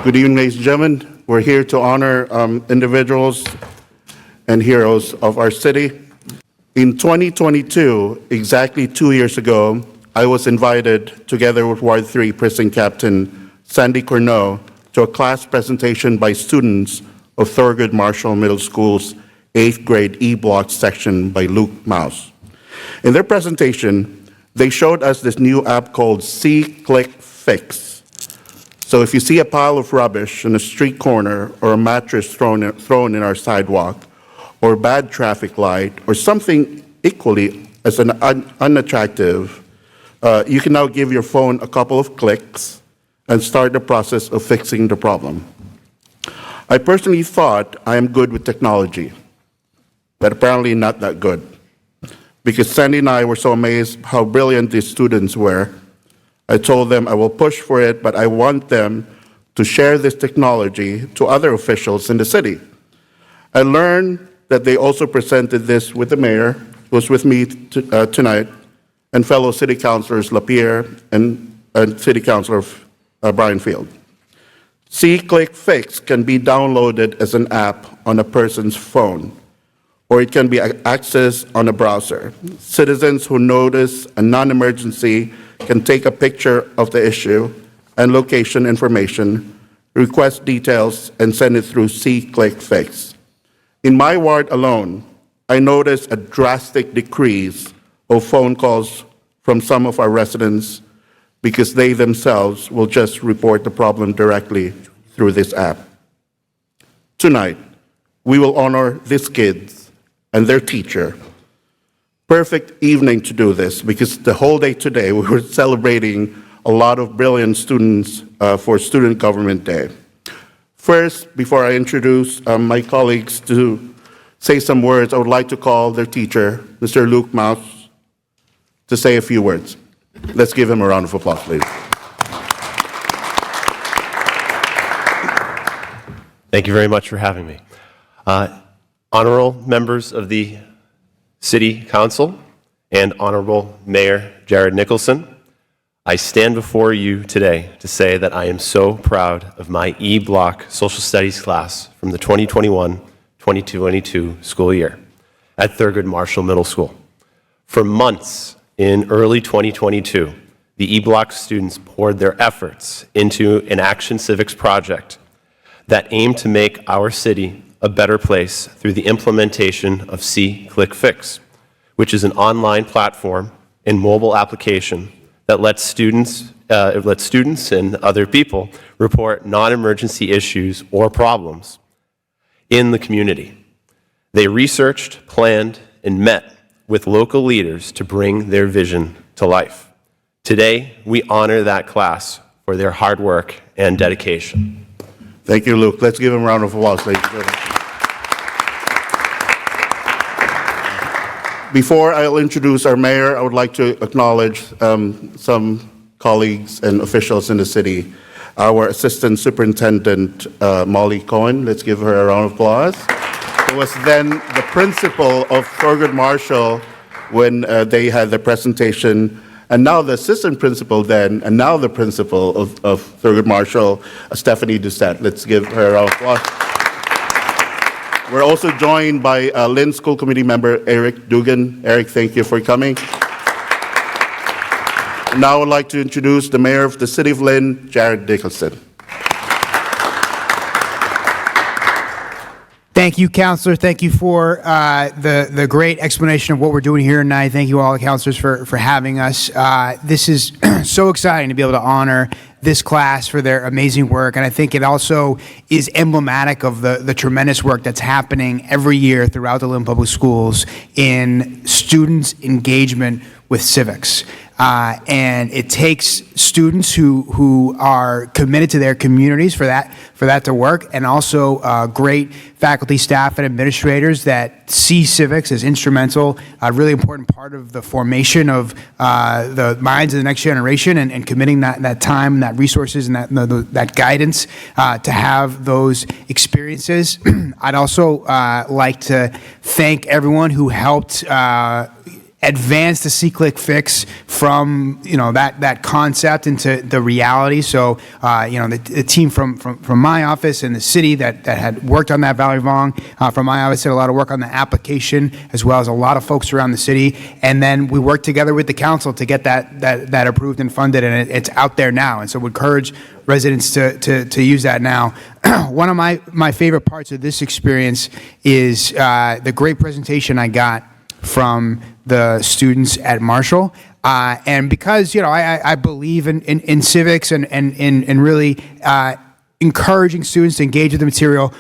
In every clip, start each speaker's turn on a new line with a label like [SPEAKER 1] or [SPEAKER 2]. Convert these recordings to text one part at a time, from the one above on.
[SPEAKER 1] Good evening, ladies and gentlemen. We're here to honor individuals and heroes of our city. In 2022, exactly 2 years ago, I was invited, together with Ward 3 Precinct Captain Sandy Corneau, to a class presentation by students of Thurgood Marshall Middle School's 8th grade E-Block section by Luke Mouse. In their presentation, they showed us this new app called SeeClickFix. So if you see a pile of rubbish in a street corner or a mattress thrown in our sidewalk or a bad traffic light or something equally as unattractive, you can now give your phone a couple of clicks and start the process of fixing the problem. I personally thought I am good with technology, but apparently not that good, because Sandy and I were so amazed how brilliant these students were. I told them I will push for it, but I want them to share this technology to other officials in the city. I learned that they also presented this with the mayor, who was with me tonight, and fellow city councilors Lapierre and city councilor Brian Field. SeeClickFix can be downloaded as an app on a person's phone, or it can be accessed on a browser. Citizens who notice a non-emergency can take a picture of the issue and location information, request details, and send it through SeeClickFix. In my ward alone, I noticed a drastic decrease of phone calls from some of our residents because they themselves will just report the problem directly through this app. Tonight, we will honor these kids and their teacher. Perfect evening to do this, because the whole day today we were celebrating a lot of brilliant students for Student Government Day. First, before I introduce my colleagues to say some words, I would like to call their teacher, Mr. Luke Mouse, to say a few words. Let's give him a round of applause, please.
[SPEAKER 2] Thank you very much for having me. Honorable members of the City Council and Honorable Mayor Jared Nicholson, I stand before you today to say that I am so proud of my E-Block Social Studies class from the 2021-2022 school year at Thurgood Marshall Middle School. For months in early 2022, the E-Block students poured their efforts into an Action Civics project that aimed to make our city a better place through the implementation of SeeClickFix, which is an online platform and mobile application that lets students and other people report non-emergency issues or problems in the community. They researched, planned, and met with local leaders to bring their vision to life. Today, we honor that class for their hard work and dedication.
[SPEAKER 1] Thank you, Luke. Let's give him a round of applause, ladies and gentlemen. Before I'll introduce our mayor, I would like to acknowledge some colleagues and officials in the city. Our Assistant Superintendent, Molly Cohen, let's give her a round of applause, who was then the principal of Thurgood Marshall when they had the presentation, and now the assistant principal then, and now the principal of Thurgood Marshall, Stephanie Doucette. Let's give her a round of applause. We're also joined by Lynn School Committee member Eric Dugan. Eric, thank you for coming. Now I would like to introduce the mayor of the city of Lynn, Jared Nicholson.
[SPEAKER 3] Thank you, Councilor. Thank you for the great explanation of what we're doing here tonight. Thank you all the councilors for having us. This is so exciting to be able to honor this class for their amazing work, and I think it also is emblematic of the tremendous work that's happening every year throughout the Lynn Public Schools in students' engagement with civics. And it takes students who are committed to their communities for that to work, and also great faculty, staff, and administrators that see civics as instrumental, a really important part of the formation of the minds of the next generation, and committing that time, and that resources, and that guidance to have those experiences. I'd also like to thank everyone who helped advance the SeeClickFix from, that concept into the reality. So, the team from my office and the city that had worked on that, Valerie Vong, from my office did a lot of work on the application, as well as a lot of folks around the city. And then we worked together with the council to get that approved and funded, and it's out there now. And so we encourage residents to use that now. One of my favorite parts of this experience is the great presentation I got from the students at Marshall. And because, I believe in civics and in really encouraging students to engage with the material,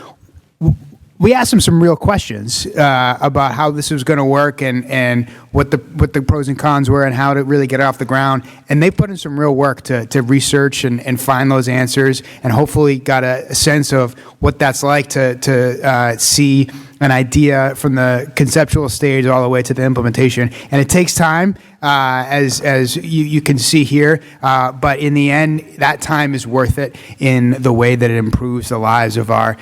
[SPEAKER 3] we asked them some real questions about how this was going to work and what the pros and cons were and how to really get it off the ground. And they put in some real work to research and find those answers, and hopefully got a sense of what that's like to see an idea from the conceptual stage all the way to the implementation. And it takes time, as you can see here, but in the end, that time is worth it in the way that it improves the lives of our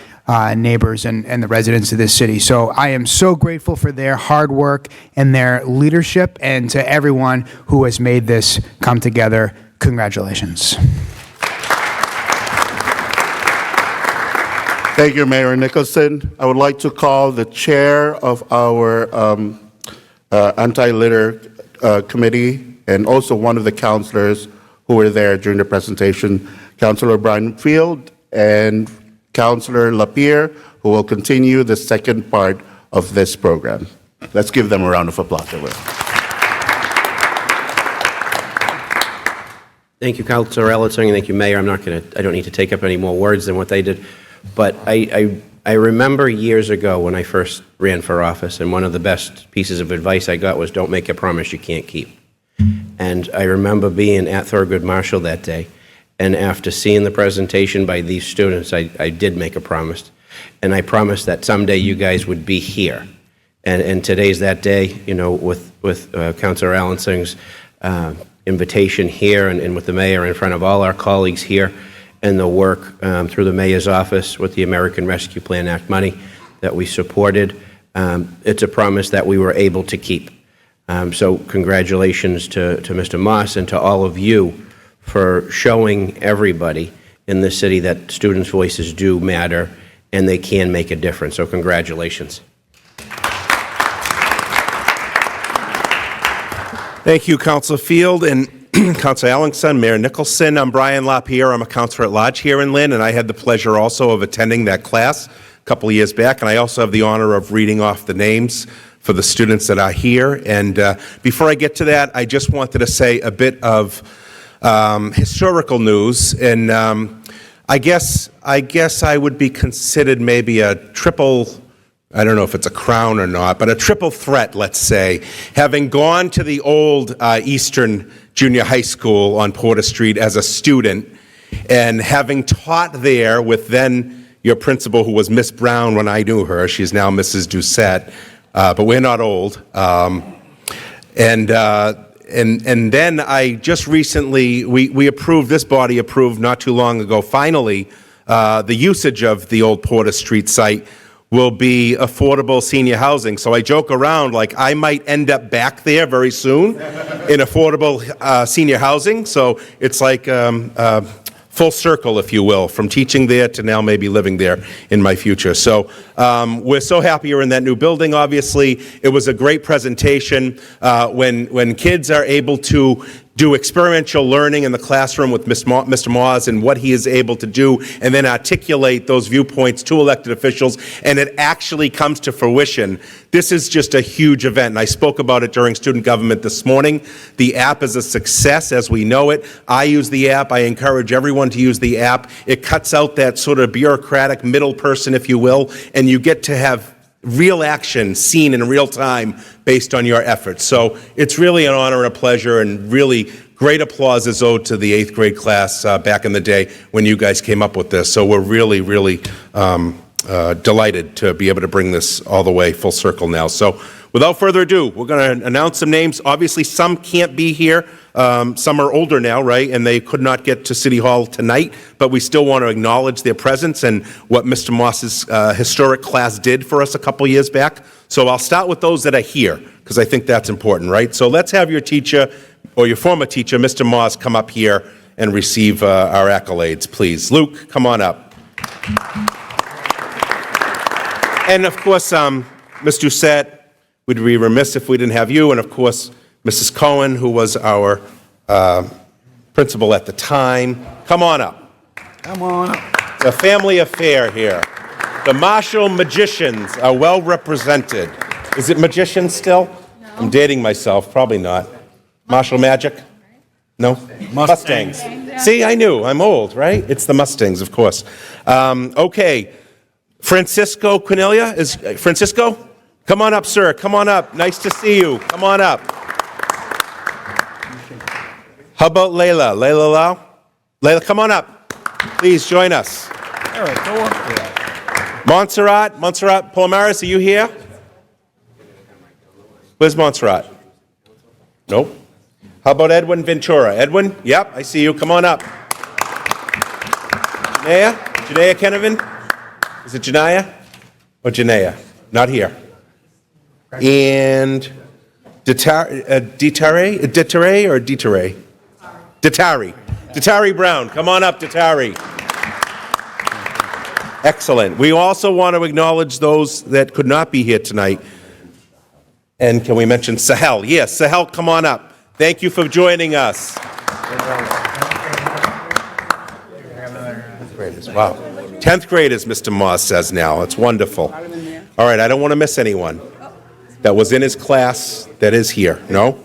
[SPEAKER 3] neighbors and the residents of this city. So I am so grateful for their hard work and their leadership, and to everyone who has made this come together, congratulations.
[SPEAKER 1] Thank you, Mayor Nicholson. I would like to call the chair of our anti-litter committee, and also one of the counselors who were there during the presentation, Councilor Brian Field and Councilor Lapierre, who will continue the second part of this program. Let's give them a round of applause.
[SPEAKER 4] Thank you, Councilor Ellison, and thank you, Mayor. I don't need to take up any more words than what they did. But I remember years ago when I first ran for office, and one of the best pieces of advice I got was, don't make a promise you can't keep. And I remember being at Thurgood Marshall that day, and after seeing the presentation by these students, I did make a promise. And I promised that someday you guys would be here. And today's that day, with Councilor Allison's invitation here, and with the mayor in front of all our colleagues here, and the work through the mayor's office with the American Rescue Plan Act money that we supported. It's a promise that we were able to keep. So congratulations to Mr. Moss and to all of you for showing everybody in this city that students' voices do matter and they can make a difference. So congratulations.
[SPEAKER 5] Thank you, Councilor Field and Councilor Ellison, Mayor Nicholson. I'm Brian Lapierre. I'm a counselor at large here in Lynn, and I had the pleasure also of attending that class a couple of years back, and I also have the honor of reading off the names for the students that are here. And before I get to that, I just wanted to say a bit of historical news, and I guess I would be considered maybe a triple, I don't know if it's a crown or not, but a triple threat, let's say, having gone to the old Eastern Junior High School on Porter Street as a student, and having taught there with then your principal, who was Miss Brown when I knew her. She's now Mrs. Doucette, but we're not old. And then I just recently, we approved, this body approved not too long ago, finally, the usage of the old Porter Street site will be affordable senior housing. So I joke around like I might end up back there very soon in affordable senior housing. So it's like full circle, if you will, from teaching there to now maybe living there in my future. So we're so happy you're in that new building, obviously. It was a great presentation. When kids are able to do experiential learning in the classroom with Mr. Moss and what he is able to do, and then articulate those viewpoints to elected officials, and it actually comes to fruition. This is just a huge event, and I spoke about it during student government this morning. The app is a success as we know it. I use the app. I encourage everyone to use the app. It cuts out that sort of bureaucratic middle person, if you will, and you get to have real action seen in real time based on your efforts. So it's really an honor and a pleasure, and really great applause is owed to the 8th grade class back in the day when you guys came up with this. So we're really, really delighted to be able to bring this all the way full circle now. So without further ado, we're going to announce some names. Obviously, some can't be here. Some are older now, right, and they could not get to City Hall tonight, but we still want to acknowledge their presence and what Mr. Moss's historic class did for us a couple years back. So I'll start with those that are here, because I think that's important, right? So let's have your teacher, or your former teacher, Mr. Moss, come up here and receive our accolades, please. Luke, come on up. And of course, Ms. Doucette, we'd be remiss if we didn't have you, and of course, Mrs. Cohen, who was our principal at the time. Come on up.
[SPEAKER 6] Come on up.
[SPEAKER 5] It's a family affair here. The Marshall magicians are well represented. Is it magicians still? No. I'm dating myself, probably not. Marshall Magic? No? Mustangs. See, I knew. I'm old, right? It's the Mustangs, of course. Okay. Francisco Quinella, is Francisco? Come on up, sir. Come on up. Nice to see you. Come on up. How about Layla? Layla Lau? Layla, come on up. Please join us.
[SPEAKER 6] All right, go up there.
[SPEAKER 5] Montserrat Palomares, are you here? Where's Montserrat? Nope. How about Edwin Ventura? Edwin? Yep, I see you. Come on up. Janaea Kenovan? Is it Janaya or Janaea? Not here. And Datari Brown. Come on up, Datari. Excellent. We also want to acknowledge those that could not be here tonight. And can we mention Sahel? Yes, Sahel, come on up. Thank you for joining us. Wow. 10th graders, Mr. Moss says now. It's wonderful. All right, I don't want to miss anyone that was in his class that is here. No?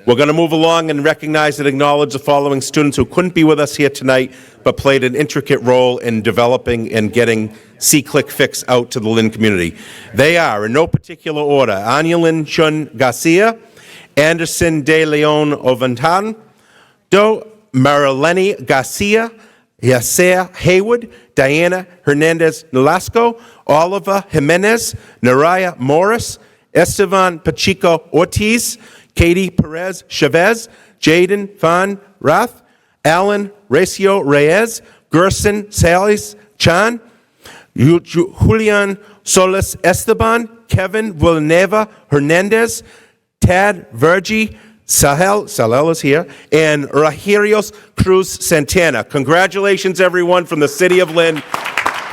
[SPEAKER 5] We're going to move along and recognize and acknowledge the following students who couldn't be with us here tonight, but played an intricate role in developing and getting SeeClickFix out to the Lynn community. They are, in no particular order, Anielin Chun Garcia, Anderson De Leon Oventan, Do Marileni Garcia, Yasser Haywood, Diana Hernandez Nolasco, Oliver Jimenez, Naraya Morris, Esteban Pacheco Ortiz, Katie Perez Chavez, Jaden Van Rath, Alan Recio Reyes, Gerson Salis Chan, Julian Solis Esteban, Kevin Villanueva Hernandez, Tad Vergi, Sahel is here, and Rahirios Cruz Santana. Congratulations, everyone, from the city of Lynn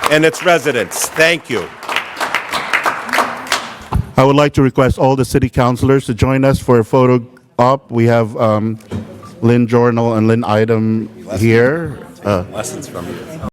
[SPEAKER 5] and its residents. Thank you.
[SPEAKER 1] I would like to request all the city councilors to join us for a photo op. We have Lynn Journal and Lynn Item here.
[SPEAKER 2] Lessons from you.